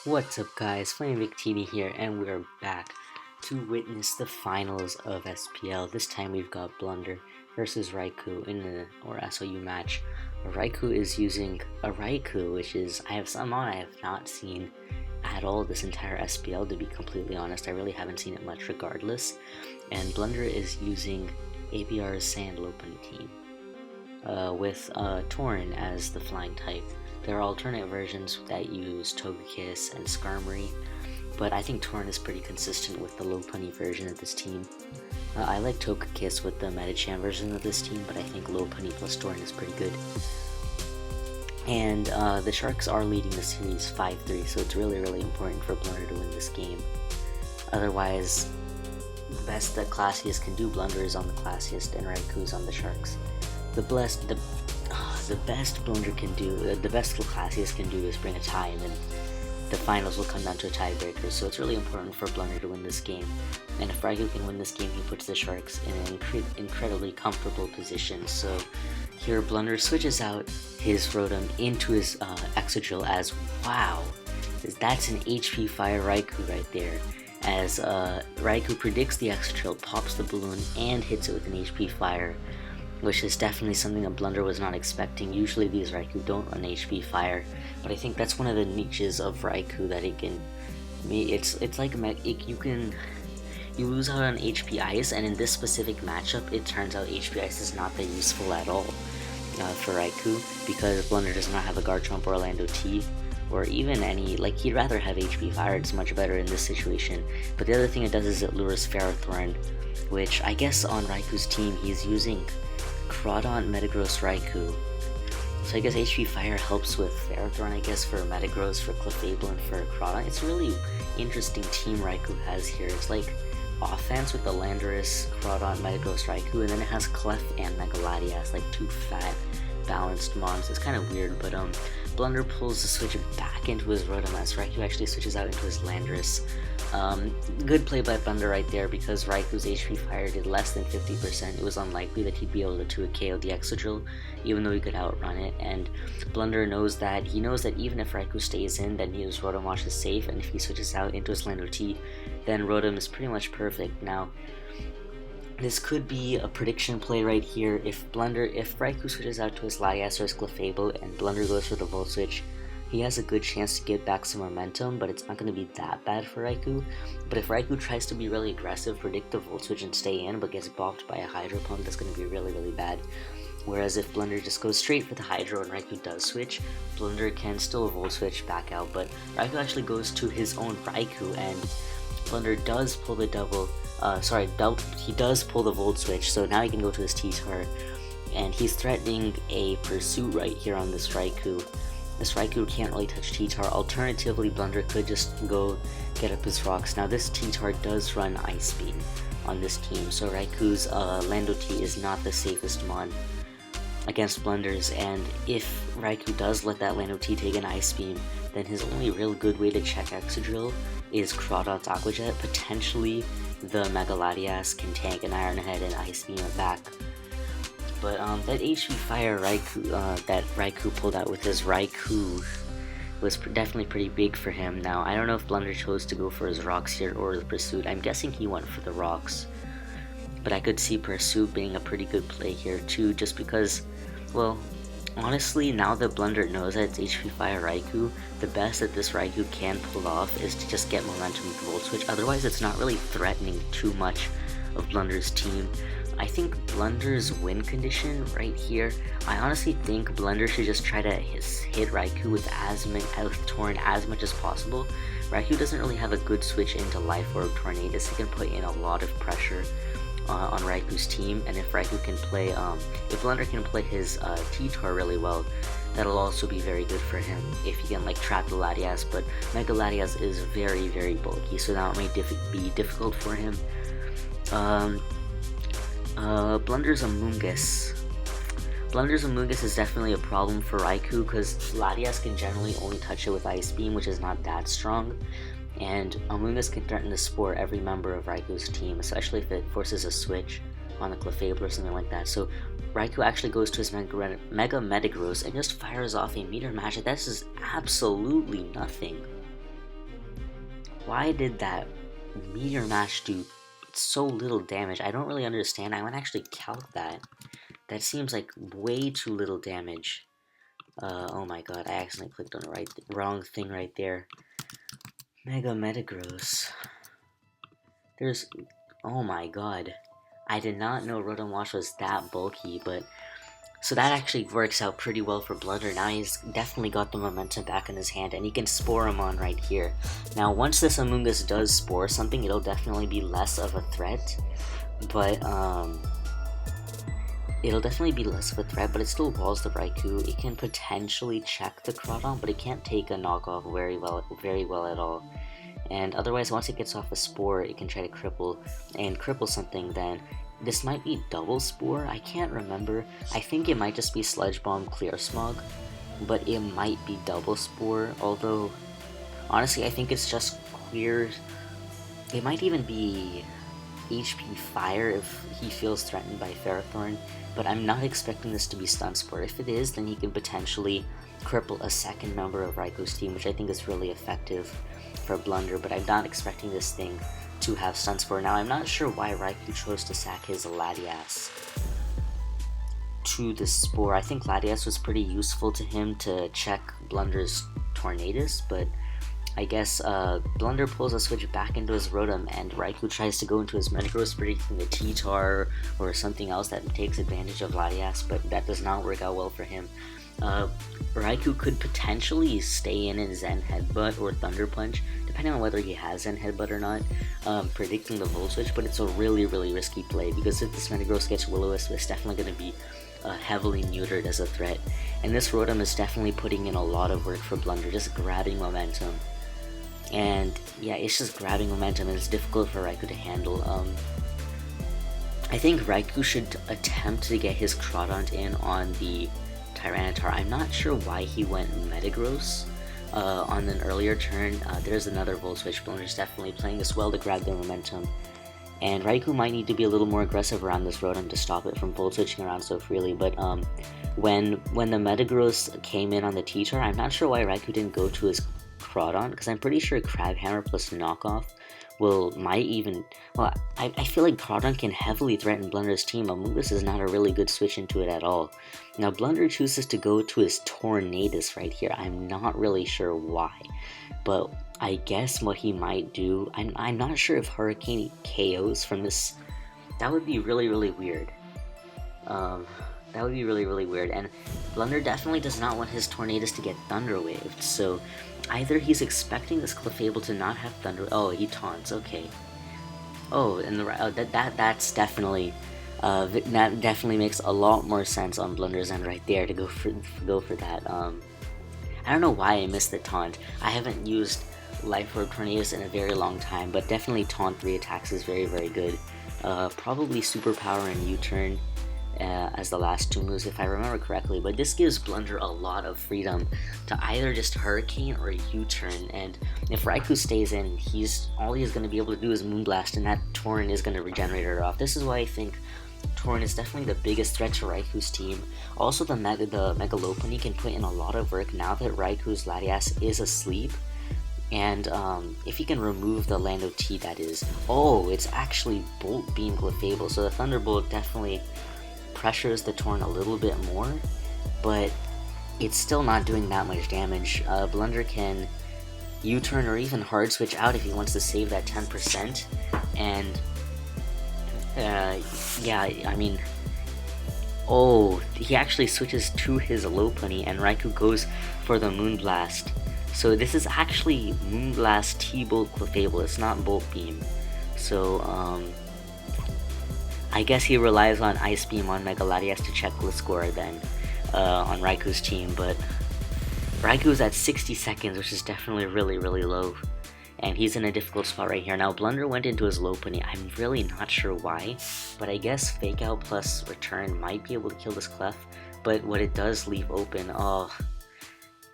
What's up guys, FlamingVictini here, and we're back to witness the finals of SPL. This time we've got Blunder versus Reiku in the ORAS match. Reiku is using a Reiku, which is, I have not seen at all this entire SPL, to be completely honest. I really haven't seen it much regardless. And Blunder is using ABR's Sand Lopunny team, with Torn as the flying type. There are alternate versions that use Togekiss and Skarmory, but I think Torn is pretty consistent with the Lopunny version of this team. I like Togekiss with the Metagam version of this team, but I think Lopunny plus Torn is pretty good. And the Sharks are leading the series 5-3, so it's really important for Blunder to win this game. Otherwise, the best that Classiest can do, Blunder is on the Classiest and Reiku is on the Sharks. The best Blunder can do, the best Classiest can do is bring a tie, and then the finals will come down to a tiebreaker. So it's really important for Blunder to win this game. And if Reiku can win this game, he puts the Sharks in an incredibly comfortable position. So here Blunder switches out his Rotom into his Excadrill as, wow, that's an HP Fire Reiku right there. As Reiku predicts the Excadrill, pops the balloon, and hits it with an HP Fire, which is definitely something that Blunder was not expecting. Usually these Reiku don't run HP Fire, but I think that's one of the niches of Reiku that it can. It's like you lose out on HP Ice, and in this specific matchup, it turns out HP Ice is not that useful at all for Reiku, because Blunder does not have a Garchomp or a Lando-T, or even any, like, he'd rather have HP Fire. It's much better in this situation. But the other thing it does is it lures Ferrothorn, which I guess on Raiku's team he's using Crawdaunt, Metagross, Reiku. So I guess HP Fire helps with Ferrothorn, I guess, for Metagross, for Clefable, and for Crawdaunt. It's a really interesting team Reiku has here. It's like offense with the Landorus, Crawdaunt, Metagross, Reiku, and then it has Clef and Megaladias, like two fat, balanced mons. It's kind of weird, but Blunder pulls the switch back into his Rotom as Reiku actually switches out into his Landorus. Good play by Blunder right there, because Raiku's HP Fire did less than 50%. It was unlikely that he'd be able to KO the Excadrill, even though he could outrun it, and Blunder knows that. He knows that even if Reiku stays in, then his Rotom Wash is safe, and if he switches out into his Lando-T, then Rotom is pretty much perfect. Now, this could be a prediction play right here. If Reiku switches out to his Latias or his Clefable and Blunder goes for the Volt Switch, he has a good chance to get back some momentum, but it's not going to be that bad for Reiku. But if Reiku tries to be really aggressive, predict the Volt Switch and stay in, but gets bopped by a Hydro Pump, that's going to be really bad. Whereas if Blunder just goes straight for the Hydro and Reiku does switch, Blunder can still Volt Switch back out, but Reiku actually goes to his own Reiku, and Blunder does pull the he does pull the Volt Switch, so now he can go to his T-Tar, and he's threatening a Pursuit right here on this Reiku. This Reiku can't really touch T-Tar. Alternatively, Blunder could just go get up his rocks. Now this T-Tar does run Ice Beam on this team, so Raiku's Lando-T is not the safest mon against Blunder's, and if Reiku does let that Lando-T take an Ice Beam, then his only real good way to check Excadrill is Crawdaunt's Aqua Jet. Potentially the Megaladias can tank an Iron Head and Ice Beam it back. But that HP Fire Reiku that Reiku pulled out with his Reiku was definitely pretty big for him. Now, I don't know if Blunder chose to go for his Rocks here or the Pursuit. I'm guessing he went for the Rocks. But I could see Pursuit being a pretty good play here too, just because, well, honestly, now that Blunder knows that it's HP Fire Reiku, the best that this Reiku can pull off is to just get momentum with the Volt Switch. Otherwise, it's not really threatening too much of Blunder's team. I think Blunder's win condition right here, I honestly think Blunder should just try to hit Reiku with Torn as much as possible. Reiku doesn't really have a good switch into Life Orb Tornadus. He can put in a lot of pressure on Raiku's team, and if Reiku can play, if Blunder can play his T-Tar really well, that'll also be very good for him if he can like trap the Latias, but Mega Latias is very bulky, so that might be difficult for him. Blunder's Amoonguss. Blunder's Amoonguss is definitely a problem for Reiku, because Latias can generally only touch it with Ice Beam, which is not that strong, and Amoonguss can threaten to Spore every member of Raiku's team, especially if it forces a switch on the Clefable or something like that. So Reiku actually goes to his Mega Metagross and just fires off a Meteor Mash. This is absolutely nothing. why did that Meteor Mash do so little damage? I don't really understand. I want to actually calc that. That seems like way too little damage. Oh my god, I accidentally clicked on the wrong thing right there. Mega Metagross. Oh my god. I did not know Rotom Wash was that bulky, but... So that actually works out pretty well for Blunder. Now he's definitely got the momentum back in his hand, and he can Spore him on right here. Now, once this Amoonguss does Spore something, it'll definitely be less of a threat. But, it'll definitely be less of a threat, but it still walls the Raikou. It can potentially check the Crawdon, but it can't take a knockoff very well at all. And otherwise, once it gets off a Spore, it can try to cripple something. Then this might be double Spore. I can't remember. I think it might just be Sludge Bomb Clear Smog, but it might be double Spore. Although, honestly, I think it's just Clear. It might even be HP Fire if he feels threatened by Ferrothorn, but I'm not expecting this to be Stun Spore. If it is, then he can potentially cripple a second member of Raiku's team, which I think is really effective for Blunder, but I'm not expecting this thing to have Stun Spore. Now, I'm not sure why Raikou chose to sack his Latias to the Spore. I think Latias was pretty useful to him to check Blunder's Tornadus, but I guess Blunder pulls a switch back into his Rotom, and Reiku tries to go into his Metagross, predicting the T-Tar or something else that takes advantage of Latias, but that does not work out well for him. Reiku could potentially stay in Zen Headbutt or Thunder Punch, depending on whether he has Zen Headbutt or not, predicting the Volt Switch, but it's a really risky play, because if this Metagross gets Will-O-Wisp, it's definitely going to be heavily neutered as a threat, and this Rotom is definitely putting in a lot of work for Blunder, just grabbing momentum. And yeah, it's just grabbing momentum, and it's difficult for Reiku to handle. I think Reiku should attempt to get his Crawdon in on the Tyranitar. I'm not sure why he went Metagross on an earlier turn. There's another Volt Switch. Blunder's definitely playing this well to grab the momentum. And Reiku might need to be a little more aggressive around this Rotom to stop it from Volt Switching around so freely, but when the Metagross came in on the T-Tar, I'm not sure why Reiku didn't go to his Crawdon, because I'm pretty sure Crab Hammer plus Knockoff I feel like Crawdon can heavily threaten Blunder's team. Amoonguss is not a really good switch into it at all. Now Blunder chooses to go to his Tornadus right here. I'm not really sure why, but I guess what he might do, I'm not sure if Hurricane KOs from this. That would be really weird. That would be really weird, and Blunder definitely does not want his Tornadus to get Thunder Waved, so either he's expecting this Clefable to not have Thunder. Oh, he taunts. Okay. Oh, and that's definitely that definitely makes a lot more sense on Blunder's end right there to go for that. I don't know why I missed the taunt. I haven't used Life Orb Tornadus in a very long time, but definitely taunt 3 attacks is very good. Probably Superpower and U-Turn as the last 2 moves if I remember correctly, but this gives Blunder a lot of freedom to either just Hurricane or U-Turn, and if Raikou stays in, all he's going to be able to do is Moonblast, and that Torn is going to regenerate her off. This is why I think Torn is definitely the biggest threat to Raiku's team. Also, the Mega Lopunny can put in a lot of work now that Raiku's Latias is asleep. And if he can remove the Lando-T, that is. Oh, it's actually Bolt Beam Clefable, so the Thunderbolt definitely pressures the Torn a little bit more, but it's still not doing that much damage. Blunder can U-turn or even hard switch out if he wants to save that 10%, and yeah, I mean, oh, he actually switches to his Lopunny, and Reiku goes for the Moonblast. So this is actually Moonblast T-Bolt Clefable, it's not Bolt Beam. So, I guess he relies on Ice Beam on Mega Latias to check Gliscor then, on Raiku's team, but Raiku's at 60 seconds, which is definitely really low, and he's in a difficult spot right here. Now, Blunder went into his Lopunny. I'm really not sure why, but I guess Fake Out plus Return might be able to kill this Clef, but what it does leave open, oh,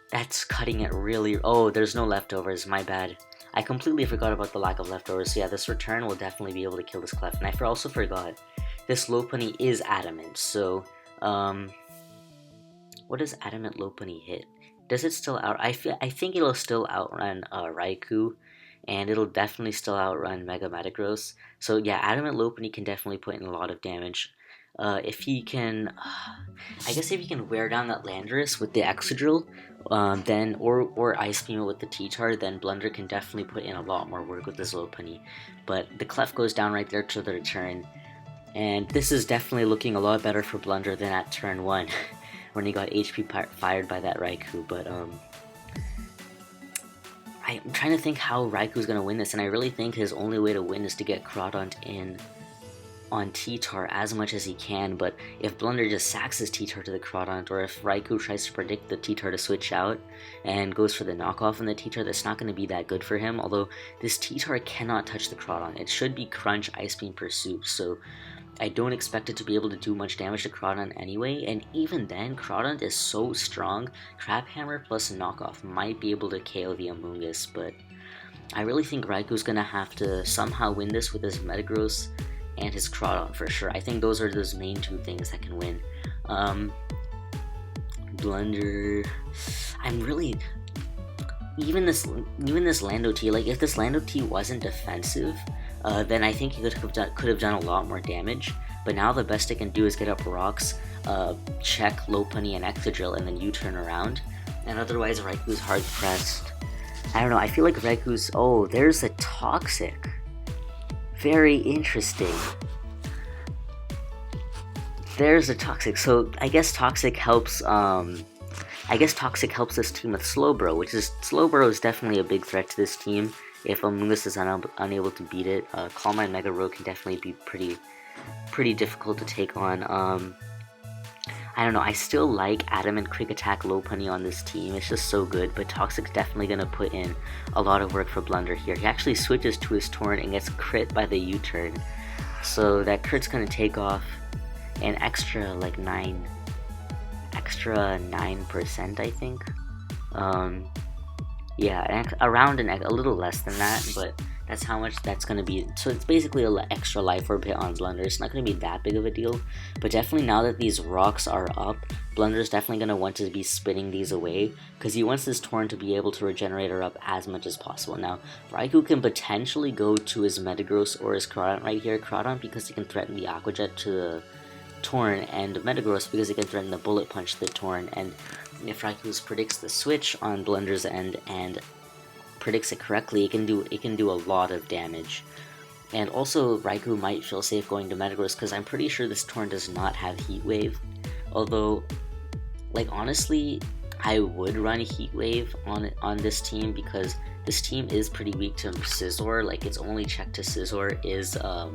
that's cutting it really. Oh, there's no leftovers, my bad. I completely forgot about the lack of leftovers, so yeah, this Return will definitely be able to kill this Clef, and I also forgot, this Lopunny is Adamant, so, what does Adamant Lopunny hit? Does it still I think it'll still outrun Raikou, and it'll definitely still outrun Mega Metagross. So yeah, Adamant Lopunny can definitely put in a lot of damage. If he can, I guess if he can wear down that Landorus with the Excadrill, then or Ice Beam it with the T-Tar, then Blunder can definitely put in a lot more work with this Lopunny. But the Clef goes down right there to the return, and this is definitely looking a lot better for Blunder than at turn 1, when he got HP fired by that Raikou. But I'm trying to think how Raiku's gonna win this, and I really think his only way to win is to get Crawdaunt in on T-Tar as much as he can. But if Blunder just sacks his T-Tar to the Crawdaunt, or if Raikou tries to predict the T-Tar to switch out and goes for the knockoff on the T-Tar, that's not going to be that good for him. Although this T-Tar cannot touch the Crawdaunt. It should be Crunch, Ice Beam, Pursuit, so I don't expect it to be able to do much damage to Crawdaunt anyway, and even then, Crawdaunt is so strong, Crab Hammer plus a knockoff might be able to KO the Amoonguss, but I really think Raiku's going to have to somehow win this with his Metagross and his Crawdaunt for sure. I think those are those main two things that can win. Blunder, I'm really, even this Lando-T, like if this Lando-T wasn't defensive, then I think he could have done a lot more damage. But now the best it can do is get up rocks, check Lopunny and Excadrill, and then U-turn around. And otherwise, Raiku's hard pressed. I don't know. I feel like Raiku's. Oh, there's a Toxic. Very interesting. There's a Toxic. So I guess Toxic helps. This team with Slowbro, Slowbro is definitely a big threat to this team. If Amoonguss is unable to beat it, Calm Mind Mega Rogue can definitely be pretty difficult to take on. I don't know, I still like Adamant Quick Attack Lopunny on this team. It's just so good, but Toxic's definitely going to put in a lot of work for Blunder here. He actually switches to his Torn and gets crit by the U-turn. So that crit's going to take off an extra, like, 9%, I think. Yeah, around a little less than that, but that's how much that's going to be. So it's basically an extra life orb hit on Blunder. It's not going to be that big of a deal, but definitely now that these rocks are up, Blunder's definitely going to want to be spinning these away, because he wants this Torn to be able to regenerate her up as much as possible. Now, Reiku can potentially go to his Metagross or his Crawdaunt right here. Crawdaunt because he can threaten the Aqua Jet to the Torn, and Metagross because he can threaten the Bullet Punch to the Torn. And if Raikou predicts the switch on Blunder's end and predicts it correctly, it can do a lot of damage. And also Raikou might feel safe going to Metagross because I'm pretty sure this Torn does not have Heat Wave. Although, like, honestly, I would run Heat Wave on this team because this team is pretty weak to Scizor. Like, its only check to Scizor is the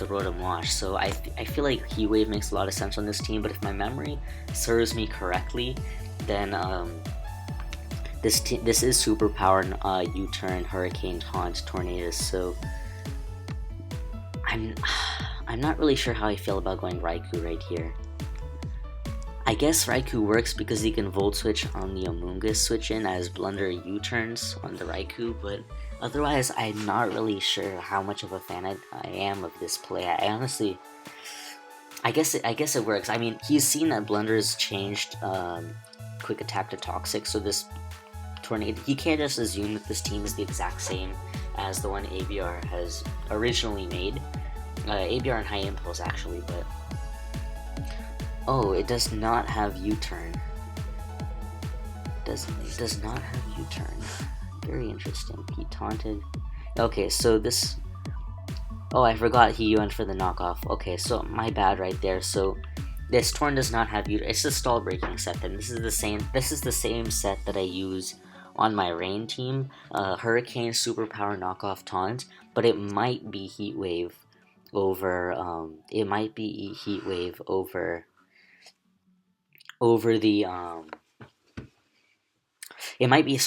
Rotom Wash, so I feel like Heat Wave makes a lot of sense on this team, but if my memory serves me correctly, then this is Superpower U-turn, Hurricane, Taunt, Tornadus, so I'm not really sure how I feel about going Raikou right here. I guess Raikou works because he can Volt Switch on the Amoonguss switch in as Blunder U-turns on the Raikou, but otherwise I'm not really sure how much of a fan I am of this play. I honestly, I guess it works. I mean, he's seen that Blunder's changed Quick Attack to Toxic, so this Tornado, he can't just assume that this team is the exact same as the one ABR has originally made. ABR and High Impulse actually, but oh, it does not have U-turn. It does not have U-turn. Very interesting. He taunted. Okay, so this. Oh, I forgot he went for the knockoff. Okay, so my bad right there. So this Torn does not have U-turn. It's the Stallbreaking set. Then this is the same set that I use on my Rain team. Hurricane, Superpower, Knockoff, Taunt, but it might be Heat Wave over. It might be Heat Wave over the It might be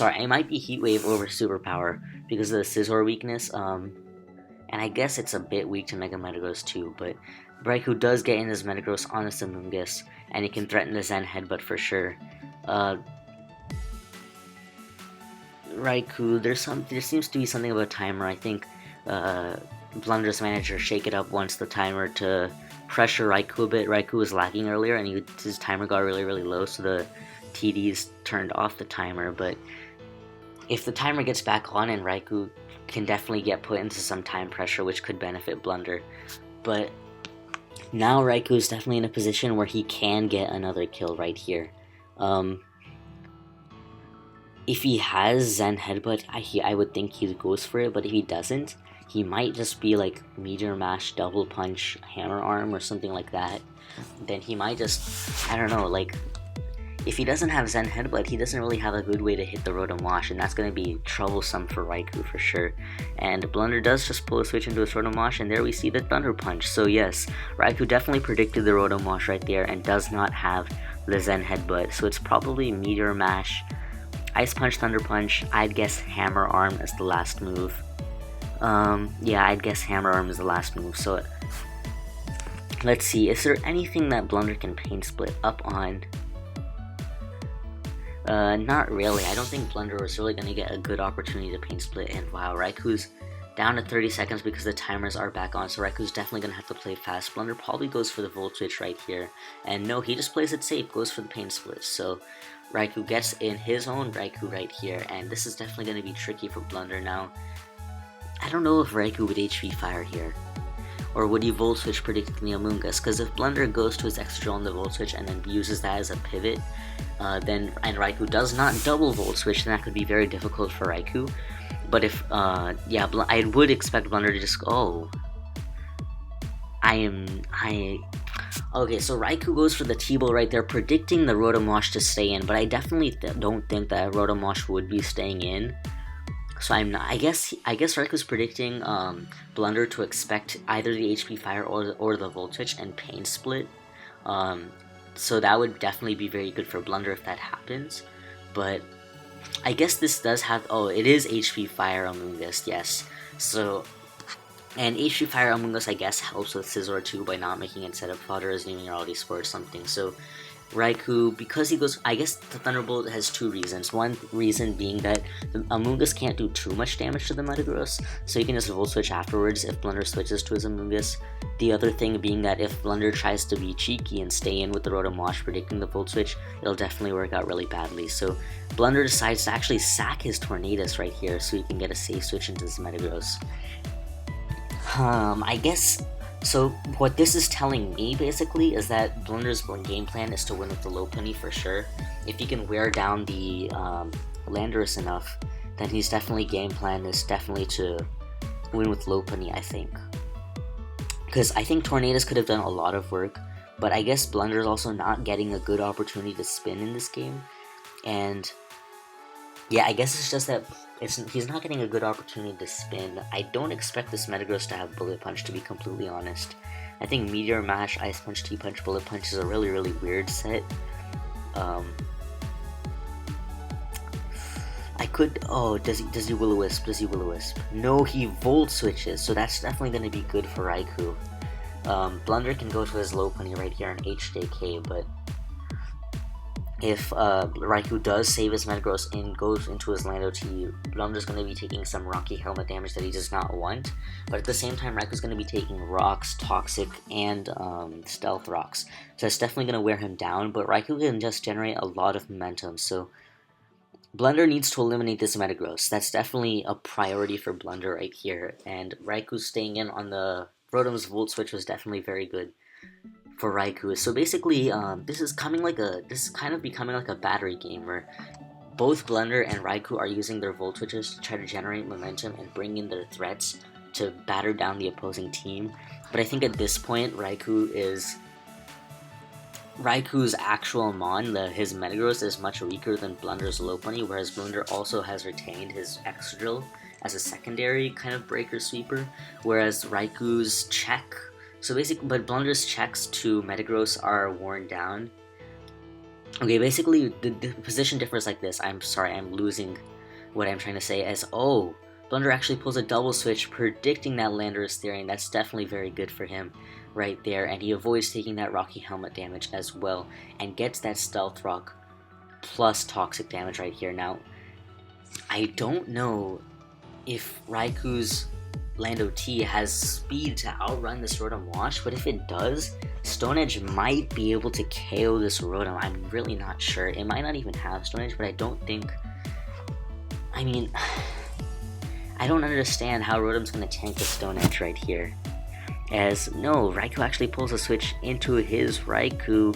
Heat Wave over Superpower because of the Scizor weakness. And I guess it's a bit weak to Mega Metagross too. But Raikou does get in his Metagross on this Amoonguss, and it can threaten the Zen Headbutt for sure. Raikou, there seems to be something about timer. I think Blunder's manager Shake It Up wants the timer to pressure Raikou a bit. Raikou was lagging earlier, and his timer got really low, so the TDs turned off the timer. But if the timer gets back on, and Reiku can definitely get put into some time pressure, which could benefit Blunder. But now Reiku is definitely in a position where he can get another kill right here. If he has Zen Headbutt, I would think he goes for it, but if he doesn't, he might just be like Meteor Mash, Double Punch, Hammer Arm, or something like that. Then he might just, I don't know, like, if he doesn't have Zen Headbutt, he doesn't really have a good way to hit the Rotom Wash, and that's going to be troublesome for Reiku for sure. And Blunder does just pull a switch into his Rotom Wash, and there we see the Thunder Punch. So yes, Reiku definitely predicted the Rotom Wash right there, and does not have the Zen Headbutt. So it's probably Meteor Mash, Ice Punch, Thunder Punch. I'd guess Hammer Arm as the last move. Yeah, I'd guess Hammer Arm is the last move. So let's see, is there anything that Blunder can Pain Split up on? Not really. I don't think Blunder was really going to get a good opportunity to Pain Split, and wow, Raiku's down to 30 seconds because the timers are back on, so Raiku's definitely going to have to play fast. Blunder probably goes for the Volt Switch right here, and no, he just plays it safe, goes for the Pain Split, so Reiku gets in his own Reiku right here, and this is definitely going to be tricky for Blunder now. I don't know if Reiku would HP Fire here, or would he Volt Switch predicting the Amoonguss, because if Blunder goes to his extra drill on the Volt Switch and then uses that as a pivot, and Reiku does not double Volt Switch, then that could be very difficult for Reiku. But if, yeah, I would expect Blunder to just go, okay, so Reiku goes for the T-Bow right there, predicting the Rotom Wash to stay in, but I definitely don't think that Rotom Wash would be staying in. So I'm not, I guess Raiku's predicting Blunder to expect either the HP Fire or the Volt Switch and Pain Split. So that would definitely be very good for Blunder if that happens. But I guess this does have, oh, it is HP Fire Amoonguss, yes. So, and HP Fire Amoonguss, I guess, helps with Scizor too by not making it setup fodder as Numerality Spore or something. So Reiku, because he goes, I guess the Thunderbolt has two reasons. One reason being that the Amoonguss can't do too much damage to the Metagross, so you can just Volt Switch afterwards if Blunder switches to his Amoonguss. The other thing being that if Blunder tries to be cheeky and stay in with the Rotom Wash predicting the Volt Switch, it'll definitely work out really badly. So Blunder decides to actually sack his Tornadus right here so he can get a safe switch into his Metagross. I guess, so what this is telling me basically is that Blunder's game plan is to win with the Lopunny for sure. If he can wear down the Landorus enough, then his game plan is definitely to win with Lopunny, I think. Because I think Tornadus could have done a lot of work, but I guess Blunder's also not getting a good opportunity to spin in this game. And yeah, I guess it's just that he's not getting a good opportunity to spin. I don't expect this Metagross to have Bullet Punch, to be completely honest. I think Meteor Mash, Ice Punch, T-Punch, Bullet Punch is a really, really weird set. I could, oh, does he Will-O-Wisp? Does he Will-O-Wisp? No, he Volt Switches, so that's definitely going to be good for Reiku. Blunder can go to his Lopunny right here on HJK, but if Reiku does save his Metagross and goes into his Lando-T, Blunder's going to be taking some Rocky Helmet damage that he does not want. But at the same time, Raiku's going to be taking Rocks, Toxic, and Stealth Rocks. So that's definitely going to wear him down, but Reiku can just generate a lot of momentum. So Blunder needs to eliminate this Metagross. That's definitely a priority for Blunder right here. And Reiku staying in on the Rotom's Volt Switch was definitely very good for Reiku. So basically, this is kind of becoming like a battery game where both Blunder and Reiku are using their Volt Switches to try to generate momentum and bring in their threats to batter down the opposing team. But I think at this point, Raiku's actual Mon, his Metagross, is much weaker than Blunder's Lopunny, whereas Blunder also has retained his Excadrill as a secondary kind of breaker sweeper, whereas Raiku's check, so basically, but Blunder's checks to Metagross are worn down. Okay, basically, the position differs like this. I'm sorry, I'm losing what I'm trying to say as, oh, Blunder actually pulls a double switch, predicting that Landorus Theory, and that's definitely very good for him right there, and he avoids taking that Rocky Helmet damage as well, and gets that Stealth Rock plus Toxic damage right here. Now, I don't know if Raiku's Lando-T has speed to outrun this Rotom Wash, but if it does, Stone Edge might be able to KO this Rotom. I'm really not sure. It might not even have Stone Edge, but I I mean, I don't understand how Rotom's gonna tank the Stone Edge right here. As, no, Reiku actually pulls a switch into his Reiku,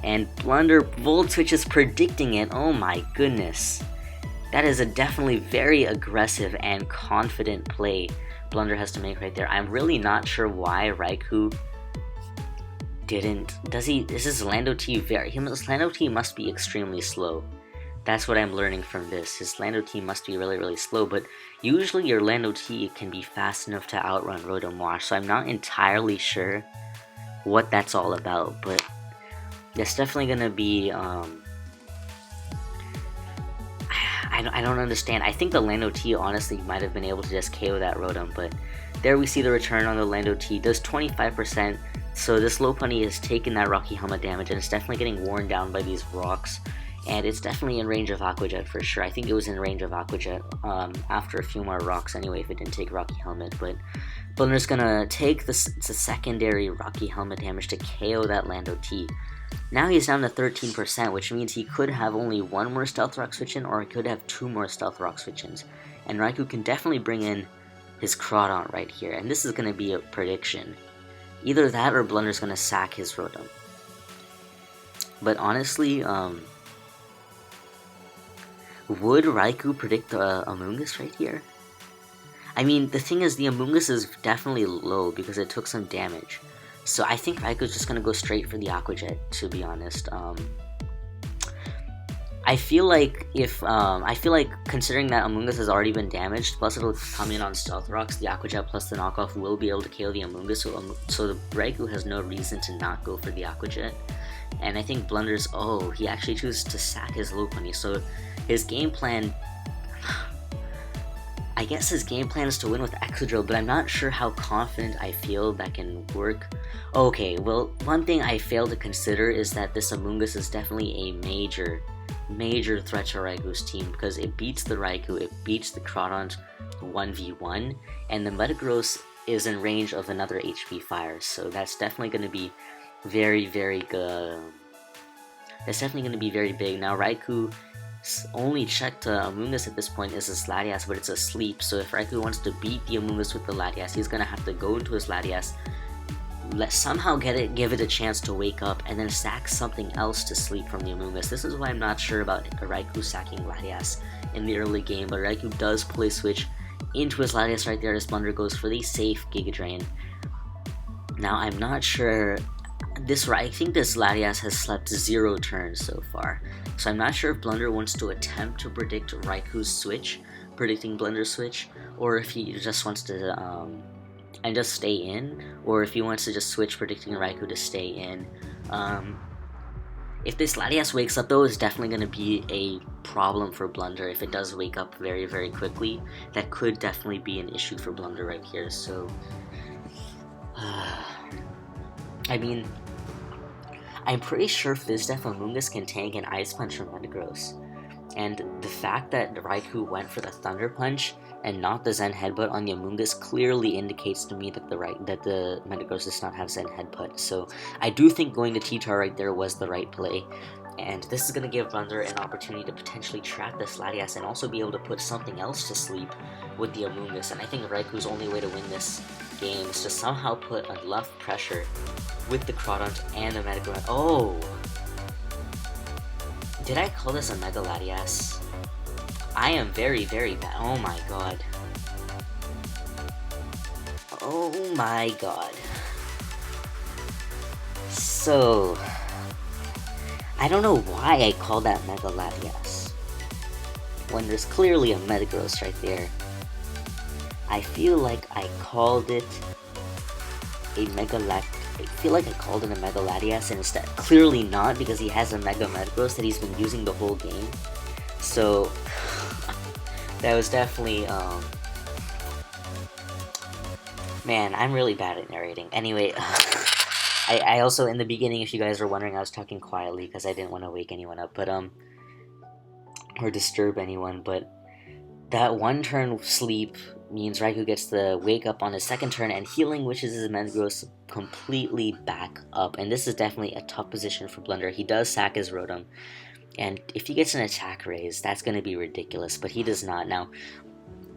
and Blunder Volt switches predicting it. Oh my goodness. That is a definitely very aggressive and confident play Blunder has to make right there. I'm really not sure why Reiku didn't... This is Lando-T his Lando-T must be extremely slow. That's what I'm learning from this. His Lando-T must be really, really slow, but usually your Lando-T can be fast enough to outrun Rotom Wash, so I'm not entirely sure what that's all about, but it's definitely gonna be, I don't understand. I think the Lando-T honestly might have been able to just KO that Rotom, but there we see the return on the Lando-T. Does 25%, so this Lopunny is taking that Rocky Helmet damage, and it's definitely getting worn down by these rocks. And it's definitely in range of Aqua Jet for sure. I think it was in range of Aqua Jet after a few more rocks anyway if it didn't take Rocky Helmet. But Blunder's gonna take the secondary Rocky Helmet damage to KO that Lando-T. Now he's down to 13%, which means he could have only one more Stealth Rock switch-in, or he could have two more Stealth Rock switch-ins. And Reiku can definitely bring in his Crawdaunt right here. And this is gonna be a prediction. Either that or Blunder's gonna sack his Rotom. But honestly, would Reiku predict the Amoonguss right here? I mean, the thing is, the Amoonguss is definitely low because it took some damage. So I think Raiku's just gonna go straight for the Aqua Jet, to be honest. I feel like considering that Amoonguss has already been damaged, plus it'll come in on Stealth Rocks, the Aqua Jet plus the knockoff will be able to KO the Amoonguss, so the Reiku has no reason to not go for the Aqua Jet. And I think Blunder's, he actually chooses to sack his Lopunny, so his game plan, I guess his game plan is to win with Excadrill, but I'm not sure how confident I feel that can work. Okay, well, one thing I fail to consider is that this Amoonguss is definitely a major threat to Raiku's team, because it beats the Raiku, it beats the Crawdaunt 1v1, and the Metagross is in range of another HP Fire, so that's definitely going to be very good. That's definitely going to be very big. Now Raiku only check to Amoonguss at this point is his Latias, but it's asleep, so if Reiku wants to beat the Amoonguss with the Latias, he's gonna have to go into his Latias, somehow give it a chance to wake up, and then sack something else to sleep from the Amoonguss. This is why I'm not sure about Reiku sacking Latias in the early game, but Reiku does play switch into his Latias right there as Blunder goes for the safe Giga Drain. Now I'm not sure, I think this Latias has slept 0 turns so far, so I'm not sure if Blunder wants to attempt to predict Raiku's switch, predicting Blunder's switch, or if he just wants to and just stay in, or if he wants to just switch predicting Reiku to stay in. If this Latias wakes up though, it's definitely going to be a problem for Blunder. If it does wake up very quickly, that could definitely be an issue for Blunder right here, so I mean, I'm pretty sure Fizdef Amoonguss can tank an Ice Punch from Metagross. And the fact that Raiku went for the Thunder Punch and not the Zen Headbutt on the Amoonguss clearly indicates to me that the Metagross does not have Zen Headbutt. So I do think going to T-Tar right there was the right play. And this is going to give Blunder an opportunity to potentially trap this Latias and also be able to put something else to sleep with the Amoonguss. And I think Raiku's only way to win this game is to somehow put enough pressure with the Crawdaunt and the Metagross. Oh! Did I call this a Mega Latias? I am very bad. Oh my god. Oh my god. So, I don't know why I called that Mega Latias when there's clearly a Metagross right there. I feel like I called it a Mega Latias, and it's clearly not, because he has a Mega Metagross that he's been using the whole game. So that was definitely man, I'm really bad at narrating. Anyway, I also, in the beginning, if you guys were wondering, I was talking quietly because I didn't want to wake anyone up, but or disturb anyone. But that one turn sleep means Reiku gets the wake up on his second turn, and healing wishes his Metagross completely back up. And this is definitely a tough position for Blunder. He does sack his Rotom, And if he gets an attack raise, that's going to be ridiculous, but he does not. Now,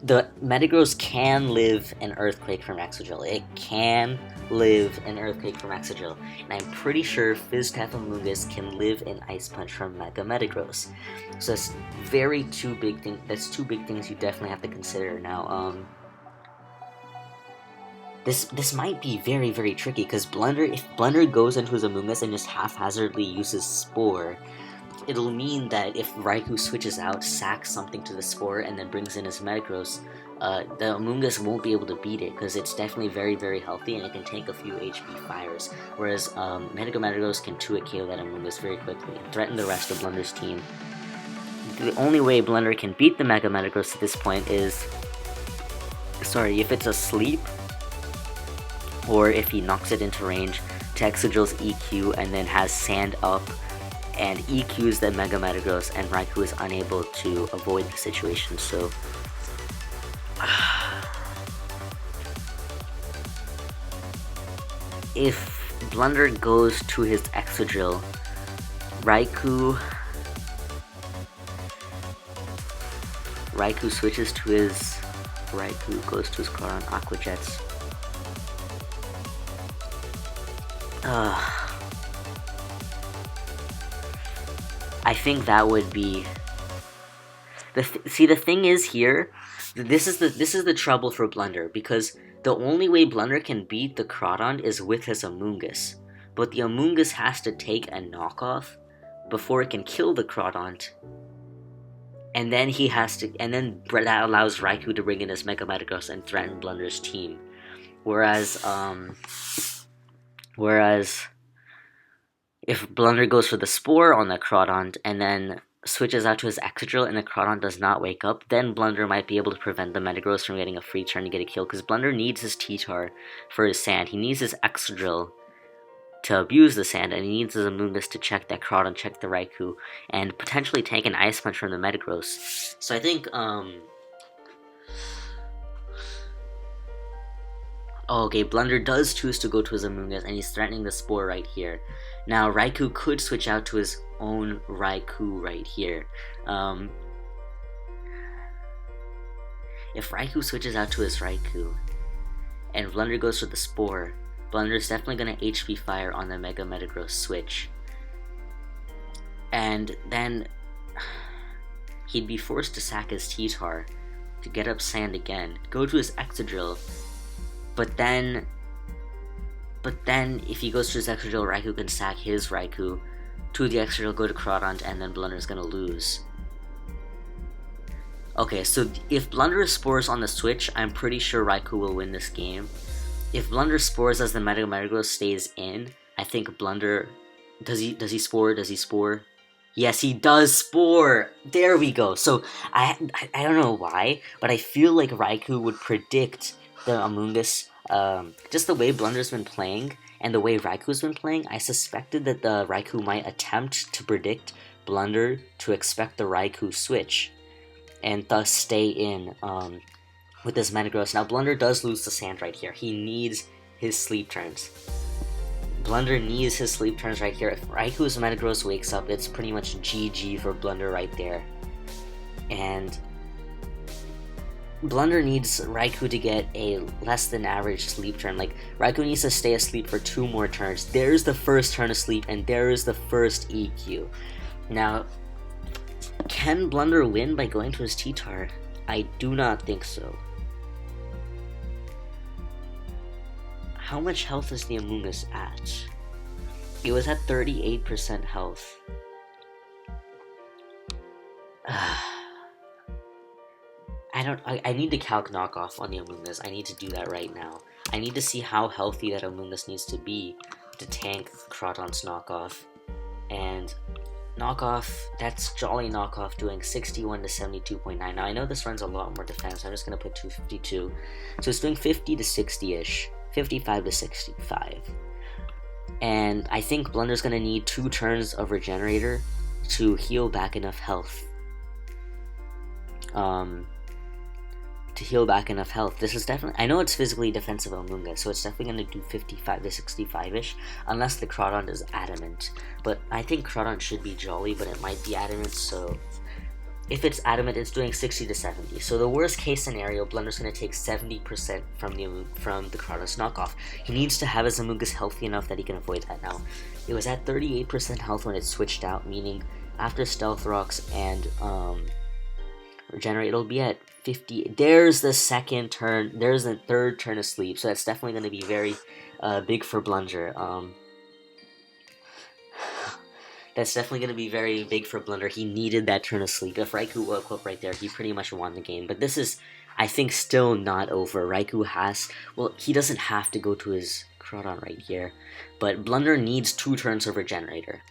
the Metagross can live an Earthquake from Excadrill. It can live an Earthquake from Excadrill. And I'm pretty sure Fizz-type Amoonguss can live an Ice Punch from Mega Metagross. So that's two big things you definitely have to consider. Now, this might be very, very tricky, because if Blunder goes into his Amoonguss and just haphazardly uses Spore, it'll mean that if Reiku switches out, sacks something to the Spore, and then brings in his Metagross, the Amoonguss won't be able to beat it, because it's definitely very, very healthy, and it can take a few HP fires, whereas Metagross can 2-hit KO that Amoonguss very quickly, and threaten the rest of Blunder's team. The only way Blunder can beat the Mega Metagross at this point is, if it's asleep, or if he knocks it into range to Excadrill's EQ, and then has Sand up, and EQs the Mega Metagross, and Reiku is unable to avoid the situation, so... if Blunder goes to his Excadrill, Reiku switches to his... Reiku goes to his Cloudon Aqua Jets. I think that would be the thing is here. This is the trouble for Blunder, because the only way Blunder can beat the Crawdon is with his Amoonguss, but the Amoonguss has to take a knockoff before it can kill the Crawdon, and then that allows Reiku to bring in his Mega Metagross and threaten Blunder's team, whereas if Blunder goes for the Spore on the Crawdon and then switches out to his Excadrill and the Crawdon does not wake up, then Blunder might be able to prevent the Metagross from getting a free turn to get a kill, because Blunder needs his T-Tar for his Sand. He needs his Excadrill to abuse the Sand, and he needs his Amoonguss to check that Crawdon, check the Reiku, and potentially take an Ice Punch from the Metagross. So I think, okay, Blunder does choose to go to his Amoonguss, and he's threatening the Spore right here. Now, Reiku could switch out to his own Reiku right here. If Reiku switches out to his Reiku, and Blunder goes for the Spore, Blunder's definitely going to HP Fire on the Mega Metagross switch. And then he'd be forced to sack his T-Tar to get up Sand again, go to his Excadrill, but then if he goes to his Excadrill, Reiku can sack his Reiku to the Excadrill, go to Crawdon, and then Blunder's gonna lose. Okay, so if Blunder spores on the switch, I'm pretty sure Reiku will win this game. If Blunder spores as the Mega Metagross stays in, I think Blunder... Does he spore? Does he spore? Yes, he does spore! There we go. So, I don't know why, but I feel like Reiku would predict the Amoonguss, just the way Blunder's been playing, and the way Raiku's been playing. I suspected that the Reiku might attempt to predict Blunder to expect the Reiku switch, and thus stay in, with this Metagross. Now, Blunder does lose the Sand right here. He needs his sleep turns. Blunder needs his sleep turns right here. If Raiku's Metagross wakes up, it's pretty much GG for Blunder right there. And Blunder needs Reiku to get a less than average sleep turn. Like, Reiku needs to stay asleep for 2 more turns. There's the first turn of sleep, and there is the first EQ. Now, can Blunder win by going to his T-Tar? I do not think so. How much health is the Amoonguss at? It was at 38% health. I need to calc knockoff on the Amoonguss. I need to do that right now. I need to see how healthy that Amoonguss needs to be to tank Crawdon's knockoff. And knockoff, that's Jolly knockoff doing 61 to 72.9. Now I know this runs a lot more defense, so I'm just going to put 252. So it's doing 50 to 60-ish, 55 to 65. And I think Blunder's going to need 2 turns of Regenerator to heal back enough health. To to heal back enough health. This is definitely, I know it's physically defensive Amoonguss, so it's definitely going to do 55 to 65-ish, unless the Crawdon is adamant. But I think Crawdon should be jolly, but it might be adamant, so if it's adamant, it's doing 60 to 70. So the worst case scenario, Blunder's going to take 70% from the Crawdon's knockoff. He needs to have his Amoonguss healthy enough that he can avoid that. Now, it was at 38% health when it switched out, meaning after Stealth Rocks and Regenerate, it'll be at 50. There's the second turn. There's the third turn of sleep. So that's definitely going to be very big for Blunder. That's definitely going to be very big for Blunder. He needed that turn of sleep. If Reiku woke up right there, he pretty much won the game. But this is, I think, still not over. Reiku has, well, he doesn't have to go to his Crawdon right here. But Blunder needs 2 turns of Regenerator.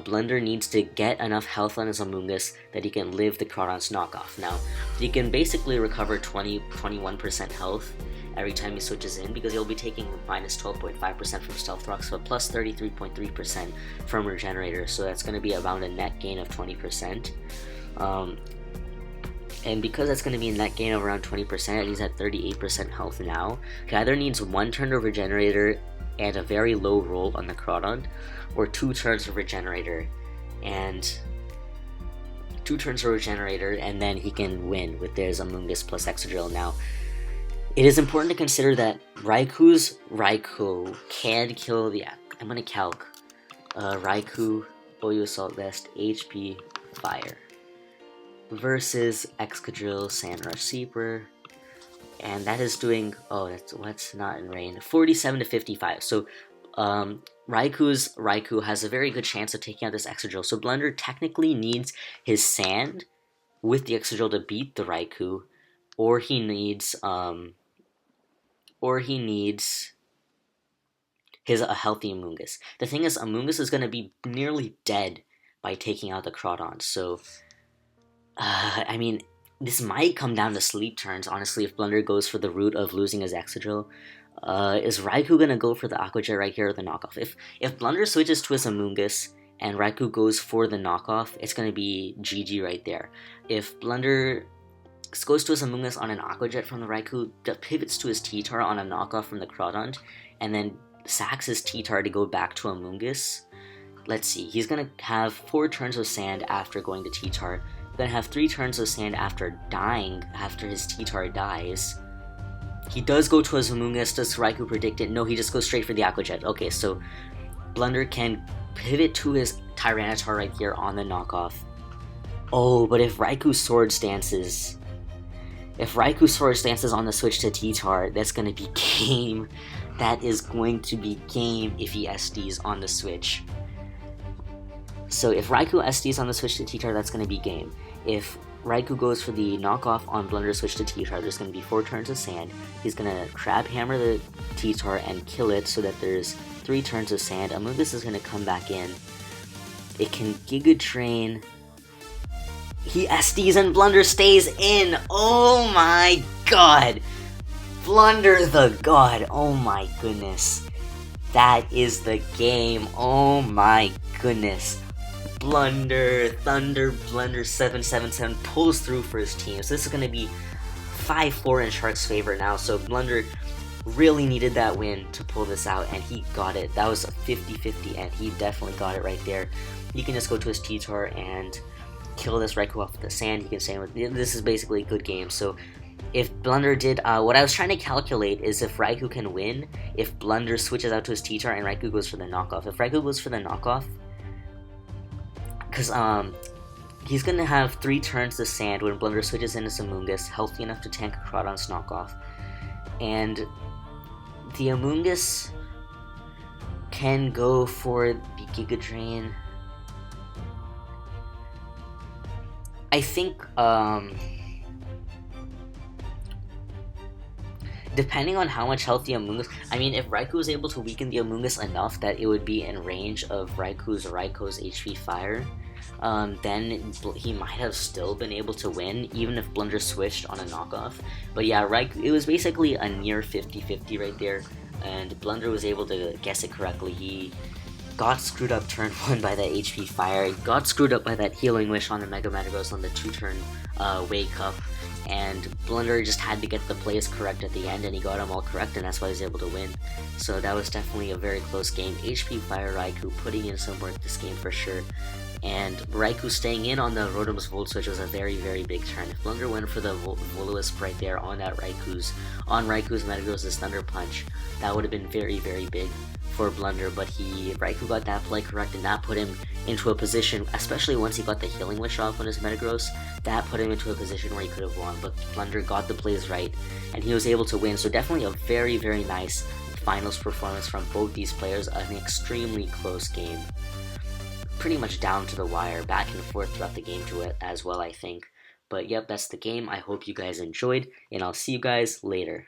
Blunder needs to get enough health on his Amoonguss that he can live the Crawdon's knockoff. Now, he can basically recover 21% health every time he switches in, because he'll be taking minus 12.5% from Stealth Rocks, but plus 33.3% from Regenerator, so that's going to be around a net gain of 20%. And because that's going to be a net gain of around 20%, he's at 38% health now. He either needs 1 turn of Regenerator and a very low roll on the Crawdon, or 2 turns of Regenerator and 2 turns of Regenerator, and then he can win with his Amoonguss plus Excadrill. Now, it is important to consider that Raiku's Raiku can kill the, I'm going to calc, Raiku, Oyu Assault Vest, HP, Fire, versus Excadrill, Sandrush Seeper, and that is doing, oh, that's not in rain, 47 to 55, so, Raiku's Raiku has a very good chance of taking out this Excadrill, so Blunder technically needs his Sand with the Excadrill to beat the Raiku, or he needs a healthy Amoonguss. The thing is, Amoonguss is going to be nearly dead by taking out the Crawdon, so, I mean, this might come down to sleep turns, honestly, if Blunder goes for the route of losing his Excadrill. Is Reiku gonna go for the Aqua Jet right here or the knockoff? If Blunder switches to his Amoonguss and Reiku goes for the knockoff, it's gonna be GG right there. If Blunder goes to his Amoonguss on an Aqua Jet from the Reiku, pivots to his T-Tar on a knockoff from the Crawdon, and then sacks his T-Tar to go back to Amoonguss, let's see, he's gonna have 4 turns of Sand after going to T-Tar, then have 3 turns of Sand after dying, after his T-Tar dies. He does go to his Amoonguss. Does Reiku predict it? No, he just goes straight for the Aqua Jet. Okay, so Blunder can pivot to his Tyranitar right here on the knockoff. Oh, but if Raiku Sword Stances on the switch to T-Tar, that's going to be game. That is going to be game if he SDs on the switch. So if Raiku SDs on the switch to T-Tar, that's going to be game. If Reiku goes for the knockoff on Blunder switch to T-Tar, there's going to be 4 turns of Sand. He's going to Crab Hammer the T-Tar and kill it so that there's 3 turns of Sand. Amoonguss is going to come back in. It can Giga Drain. He SDs and Blunder stays in. Oh my god. Blunder the god. Oh my goodness. That is the game. Oh my goodness. Blunder 777 pulls through for his team. So this is going to be 5-4 in Shark's favor now. So Blunder really needed that win to pull this out, and he got it. That was a 50-50, and he definitely got it right there. He can just go to his T-Tar and kill this Reiku off with the Sand. He can say this is basically a good game. So if Blunder did, what I was trying to calculate is if Reiku can win, if Blunder switches out to his T-Tar and Reiku goes for the knockoff. If Reiku goes for the knockoff, because he's going to have 3 turns to Sand when Blunder switches into Amoonguss, healthy enough to tank Crawdon's knockoff. And the Amoonguss can go for the Giga Drain. I think, depending on how much health the Amoonguss, I mean, if Raiku was able to weaken the Amoonguss enough that it would be in range of Raiku's HP Fire, then he might have still been able to win, even if Blunder switched on a knockoff. But yeah, Raiku, it was basically a near 50-50 right there, and Blunder was able to guess it correctly. He got screwed up turn 1 by that HP Fire, got screwed up by that Healing Wish on the Mega Metagross on the 2-turn Wake Up, and Blunder just had to get the plays correct at the end, and he got them all correct, and that's why he was able to win. So that was definitely a very close game. HP Fire Raiku putting in some work this game for sure, and Raiku staying in on the Rotom's Volt Switch was a very, very big turn. If Blunder went for the Voloisp right there on Raiku's Metagross' Thunder Punch, that would have been very, very big for Blunder, but Raiku got that play correct, and that put him into a position, especially once he got the Healing Wish off on his Metagross, that put him into a position where he could have won, but Blunder got the plays right, and he was able to win. So definitely a very, very nice finals performance from both these players, an extremely close game. Pretty much down to the wire, back and forth throughout the game to it as well, I think. But yep, that's the game. I hope you guys enjoyed, and I'll see you guys later.